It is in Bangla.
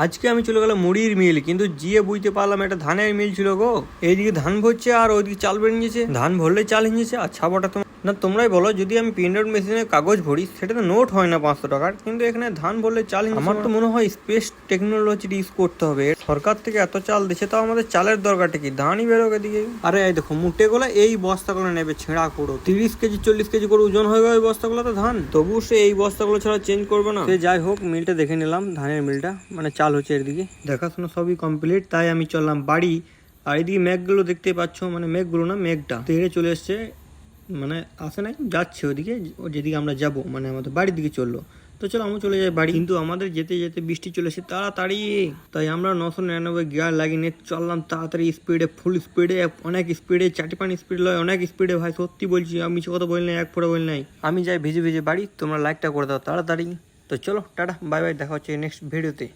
আজকে আমি চলে গেলাম মুড়ির মিল, কিন্তু গিয়ে বুঝতে পারলাম এটা ধানের মিল ছিল গো। এইদিকে ধান ভরছে আর ওইদিকে চাল বেরিয়ে নিয়েছে, ধান ভরলে চাল নিয়েছে। আর ছাপাটা না তোমরাই বলো, যদি আমি প্রিন্টার মেশিনে কাগজ ভরি সেটা তো নোট হয় না 500 টাকার, কিন্তু এখানে ধান ভরলে চাল। আমার তো মনে হয় স্পেস টেকনোলজি ইউজ করতে হবে। সরকার থেকে এত চাল দিচ্ছে, তাও আমাদের চালের দরকারটা কি? ধানই বেরোক এদিকে। আরে এই দেখো মুটে গুলো, এই বস্তাগুলো নেবে ছেঁড়া করো, 30 কেজি 40 কেজি করে ওজন হয়ে গেল বস্তাগুলো তো ধান। তবু সে এই বস্তাগুলো ছাড়া চেঞ্জ করবে না। সে যাই হোক, মিলটা দেখে নিলাম, ধানের মিলটা মানে চাল হচ্ছে এদিকে, দেখাশোনা সবই কমপ্লিট। তাই আমি চললাম বাড়ি। আর এদিকে মেঘগুলো দেখতে পাচ্ছ, মানে মেঘগুলো না, মেঘটা তেড়ে চলে এসছে, মানে আসে নাই, যাচ্ছে ওদিকে, যেদিকে আমরা যাব, মানে আমাদের বাড়ির দিকে চললো। তো চলো আমি চলে যাই বাড়ি, কিন্তু আমাদের যেতে যেতে বৃষ্টি চলে এসে তাড়াতাড়ি। তাই আমরা 999 গিয়ার লাগিয়ে নিয়ে চললাম তাড়াতাড়ি স্পিডে, ফুল স্পিডে, অনেক স্পিডে, চাটিপানি স্পিড লয়, অনেক স্পিডে। ভাই সত্যি বলছি, আমি কথা বলি নাই, এক ফোঁটা বলি নাই। আমি যাই ভিজে ভিজে বাড়ি, তোমরা লাইকটা করে দাও তাড়াতাড়ি। তো চলো টাটা, বাই বাই, দেখা হচ্ছে নেক্সট ভিডিওতে।